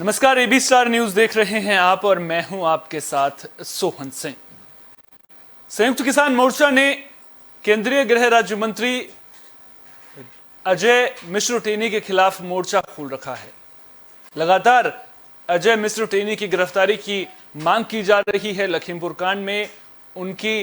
नमस्कार, AB star news देख रहे हैं आप और मैं हूं आपके साथ सोहन सिंह। संयुक्त किसान मोर्चा ने केंद्रीय गृह राज्य मंत्री अजय मिश्र टेनी के खिलाफ मोर्चा खोल रखा है। लगातार अजय मिश्र टेनी की गिरफ्तारी की मांग की जा रही है। लखीमपुर कांड में उनकी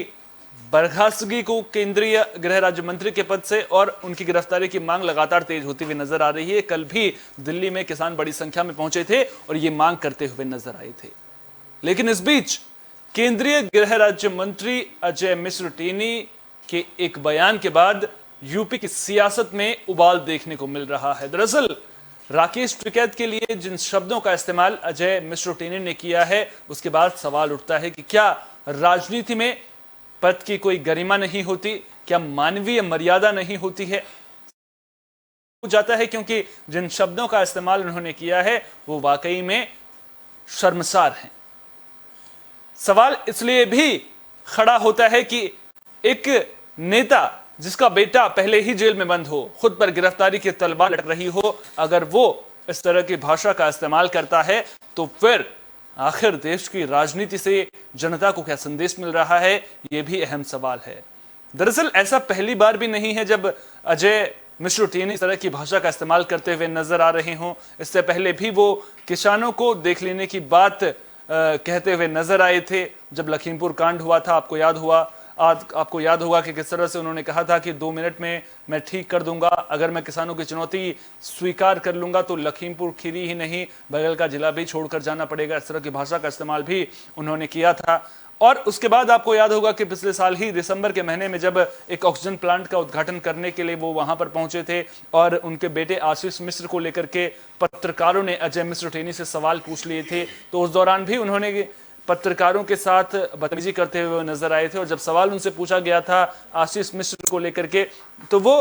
बर्खास्तगी को केंद्रीय गृह राज्य मंत्री के पद से और उनकी गिरफ्तारी की मांग लगातार तेज होती हुई नजर आ रही है। कल भी दिल्ली में किसान बड़ी संख्या में पहुंचे थे और ये मांग करते हुए नजर आए थे। लेकिन इस बीच केंद्रीय गृह राज्य मंत्री अजय मिश्र टेनी के एक बयान के बाद यूपी की सियासत में उबाल देखने को मिल रहा है। दरअसल राकेश टिकैत के लिए जिन शब्दों का इस्तेमाल अजय मिश्र टेनी ने किया है, उसके बाद सवाल उठता है कि क्या राजनीति में पद की कोई गरिमा नहीं होती, क्या मानवीय मर्यादा नहीं होती है? जाता है क्योंकि जिन शब्दों का इस्तेमाल उन्होंने किया है वो वाकई में शर्मसार हैं। सवाल इसलिए भी खड़ा होता है कि एक नेता जिसका बेटा पहले ही जेल में बंद हो, खुद पर गिरफ्तारी की तलवार लटक रही हो, अगर वो इस तरह की भाषा का इस्तेमाल करता है तो फिर आखिर देश की राजनीति से जनता को क्या संदेश मिल रहा है, यह भी अहम सवाल है। दरअसल ऐसा पहली बार भी नहीं है जब अजय मिश्र टेनी इस तरह की भाषा का इस्तेमाल करते हुए नजर आ रहे हों। इससे पहले भी वो किसानों को देख लेने की बात कहते हुए नजर आए थे। जब लखीमपुर कांड हुआ था, आपको याद होगा कि किस तरह से उन्होंने कहा था कि 2 मिनट में मैं ठीक कर दूंगा, अगर मैं किसानों की चुनौती स्वीकार कर लूंगा तो लखीमपुर खीरी ही नहीं बगल का जिला भी छोड़कर जाना पड़ेगा। इस तरह की भाषा का इस्तेमाल भी उन्होंने किया था। और उसके बाद आपको याद होगा कि पिछले साल ही दिसंबर के महीने में जब एक ऑक्सीजन प्लांट का उद्घाटन करने के लिए वो वहां पर पहुंचे थे और उनके बेटे आशीष मिश्र को लेकर के पत्रकारों ने अजय मिश्र टेनी से सवाल पूछ लिए थे, तो उस दौरान भी उन्होंने पत्रकारों के साथ बदतमीजी करते हुए नजर आए थे। और जब सवाल उनसे पूछा गया था आशीष मिश्र को लेकर के, तो वो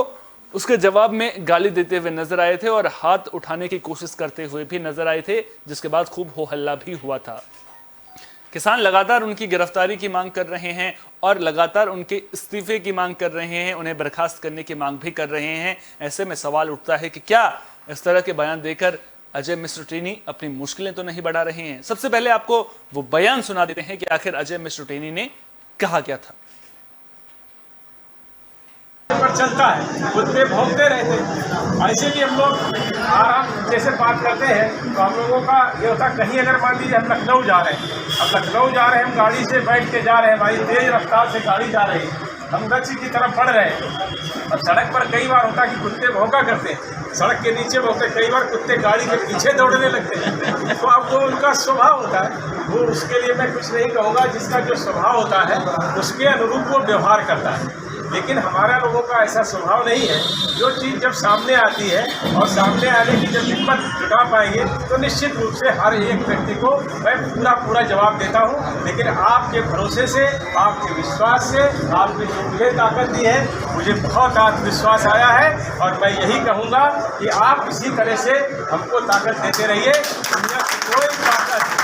उसके जवाब में गाली देते हुए नजर आए थे और हाथ उठाने की कोशिश करते हुए भी नजर आए थे, जिसके बाद खूब हो हल्ला भी हुआ था। किसान लगातार उनकी गिरफ्तारी की मांग कर रहे हैं और लगातार उनके इस्तीफे की मांग कर रहे हैं, उन्हें बर्खास्त करने की मांग भी कर रहे हैं। ऐसे में सवाल उठता है कि क्या इस तरह के बयान देकर अजय मिश्र टेनी अपनी मुश्किलें तो नहीं बढ़ा रहे हैं? सबसे पहले आपको वो बयान सुना देते हैं कि आखिर अजय मिश्र टेनी ने कहा क्या था। पर चलता है, कुत्ते भौंकते रहते हैं। ऐसे भी हम लोग आराम जैसे बात करते हैं तो हम लोगों का ये होता है, कहीं अगर मान लीजिए हम लखनऊ जा रहे हैं, अब लखनऊ जा रहे हैं, हम गाड़ी से बैठ के जा रहे हैं, भाई तेज रफ्तार से गाड़ी जा रही है, हम गच्छ की तरफ बढ़ रहे हैं और सड़क पर कई बार होता है कि कुत्ते भौंका करते हैं, सड़क के नीचे भौंकते, कई बार कुत्ते गाड़ी के पीछे दौड़ने लगते हैं। तो अब वो उनका स्वभाव होता है, वो उसके लिए मैं कुछ नहीं कहूँगा, जिसका जो स्वभाव होता है उसके अनुरूप वो व्यवहार करता है। लेकिन हमारा लोगों का ऐसा स्वभाव नहीं है। जो चीज़ जब सामने आती है और सामने आने की जब हिम्मत जुटा पाएंगे तो निश्चित रूप से हर एक व्यक्ति को मैं पूरा जवाब देता हूं। लेकिन आपके भरोसे से, आपके विश्वास से, आपने जो मुझे ताकत दी है, मुझे बहुत आत्मविश्वास आया है और मैं यही कहूँगा कि आप इसी तरह से हमको ताकत देते रहिए। दुनिया की कोई ताकत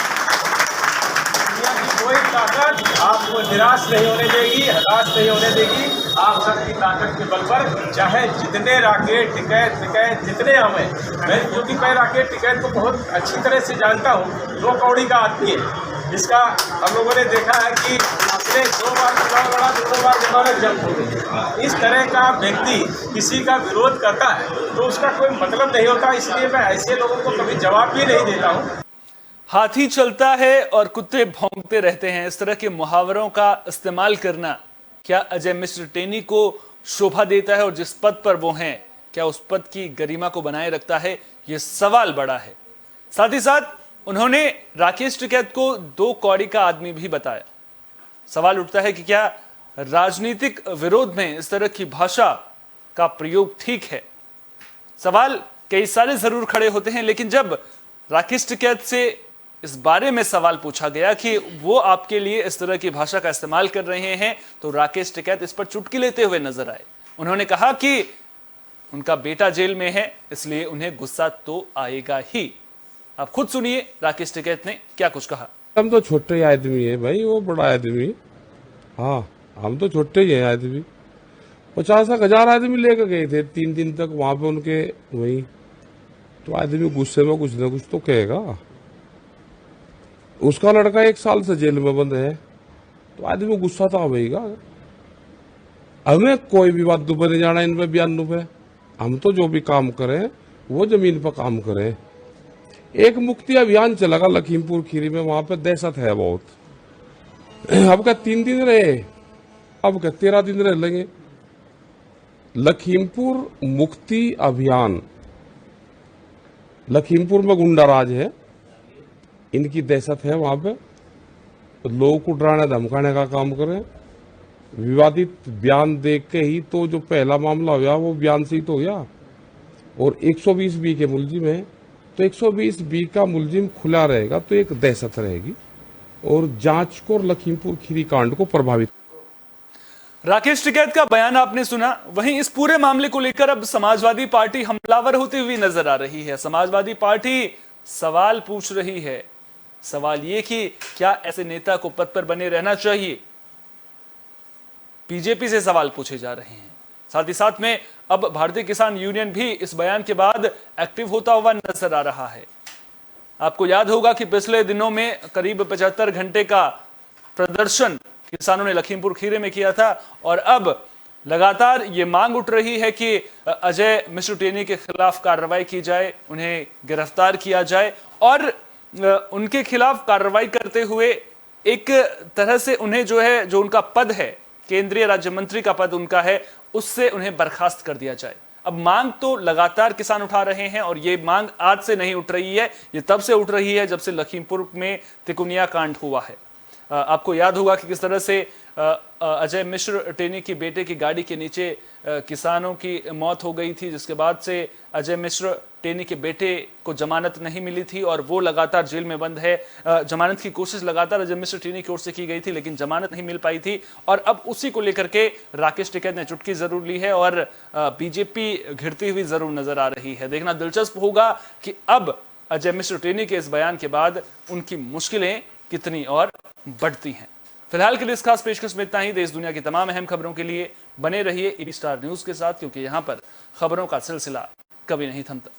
आपको निराश नहीं होने देगी, हताश नहीं होने देगी। आप सबकी ताकत के बल पर चाहे जितने राकेश टिकैत जितने हमें, मैं क्योंकि मैं राकेश टिकैत को बहुत अच्छी तरह से जानता हूँ, 2 कौड़ी का आदमी है। इसका हम लोगों ने देखा है कि अपने 2 बार चुनाव लड़ा, 2 बार जमानत जब्त हो गई। इस तरह का व्यक्ति किसी का विरोध करता है तो उसका कोई मतलब नहीं होता, इसलिए मैं ऐसे लोगों को कभी जवाब भी नहीं देता हूँ। हाथी चलता है और कुत्ते भौंकते रहते हैं, इस तरह के मुहावरों का इस्तेमाल करना क्या अजय मिश्र टेनी को शोभा देता है और जिस पद पर वो हैं क्या उस पद की गरिमा को बनाए रखता है? ये सवाल बड़ा है। साथ ही साथ उन्होंने राकेश टिकैत को 2 कौड़ी का आदमी भी बताया। सवाल उठता है कि क्या राजनीतिक विरोध में इस तरह की भाषा का प्रयोग ठीक है? सवाल कई सारे जरूर खड़े होते हैं, लेकिन जब राकेश टिकैत से इस बारे में सवाल पूछा गया कि वो आपके लिए इस तरह की भाषा का इस्तेमाल कर रहे हैं, तो राकेश टिकैत इस पर चुटकी लेते हुए नजर आए। उन्होंने कहा कि उनका बेटा जेल में है, इसलिए उन्हें गुस्सा तो आएगा ही। आप खुद सुनिए राकेश टिकैत ने क्या कुछ कहा। हम तो छोटे आदमी है भाई, वो बड़ा आदमी। हाँ, हम तो छोटे ही हैं आदमी। 50,000 आदमी लेकर गए थे 3 दिन तक वहां पे उनके वहीं, तो आदमी गुस्से में कुछ ना कुछ तो कहेगा। उसका लड़का 1 साल से जेल में बंद है, तो आदमी गुस्सा तो आवेगा। हमें कोई भी बात पे नहीं जाना, इन पे बयान पे। हम तो जो भी काम करें वो जमीन पर काम करें। एक मुक्ति अभियान चलेगा लखीमपुर खीरी में, वहां पे दहशत है बहुत। अब क्या 3 दिन रहे, अब क्या 13 दिन रह लेंगे। लखीमपुर मुक्ति अभियान, लखीमपुर में गुंडा राज है, इनकी दहशत है वहां पे। तो लोगों को डराने धमकाने का काम करें। विवादित बयान देख के ही तो जो पहला मामला हुआ वो बयान से ही तो हुआ। और 120 बी के मुलजिम है, तो 120 बी का मुलजिम खुला रहेगा तो एक दहशत रहेगी और जांच को और लखीमपुर खीरी कांड को प्रभावित। राकेश टिकैत का बयान आपने सुना। वहीं इस पूरे मामले को लेकर अब समाजवादी पार्टी हमलावर होती हुई नजर आ रही है। समाजवादी पार्टी सवाल पूछ रही है, सवाल ये कि क्या ऐसे नेता को पद पर बने रहना चाहिए। बीजेपी से सवाल पूछे जा रहे हैं। साथ ही साथ में अब भारतीय किसान यूनियन भी इस बयान के बाद एक्टिव होता हुआ नजर आ रहा है। आपको याद होगा कि पिछले दिनों में करीब 75 घंटे का प्रदर्शन किसानों ने लखीमपुर खीरी में किया था और अब लगातार ये मांग उठ रही है कि अजय मिश्र टेनी के खिलाफ कार्रवाई की जाए, उन्हें गिरफ्तार किया जाए और उनके खिलाफ कार्रवाई करते हुए एक तरह से उन्हें जो उनका पद है, केंद्रीय राज्य मंत्री का पद उनका है, उससे उन्हें बर्खास्त कर दिया जाए। अब मांग तो लगातार किसान उठा रहे हैं और ये मांग आज से नहीं उठ रही है, ये तब से उठ रही है जब से लखीमपुर में तिकोनिया कांड हुआ है। आपको याद होगा कि किस तरह से अजय मिश्र टेनी की बेटे की गाड़ी के नीचे किसानों की मौत हो गई थी, जिसके बाद से अजय मिश्र टेनी के बेटे को जमानत नहीं मिली थी और वो लगातार जेल में बंद है। जमानत की कोशिश लगातार अजय मिश्र टेनी की ओर से की गई थी लेकिन जमानत नहीं मिल पाई थी और अब उसी को लेकर के राकेश टिकैत ने चुटकी जरूर ली है और बीजेपी घिरती हुई जरूर नजर आ रही है। देखना दिलचस्प होगा कि अब अजय मिश्र टेनी के इस बयान के बाद उनकी मुश्किलें कितनी और बढ़ती हैं। फिलहाल के लिए इस खास पेशकश में इतना ही। देश दुनिया की तमाम अहम खबरों के लिए बने रहिए ईडी स्टार न्यूज के साथ, क्योंकि यहां पर खबरों का सिलसिला कभी नहीं थमता।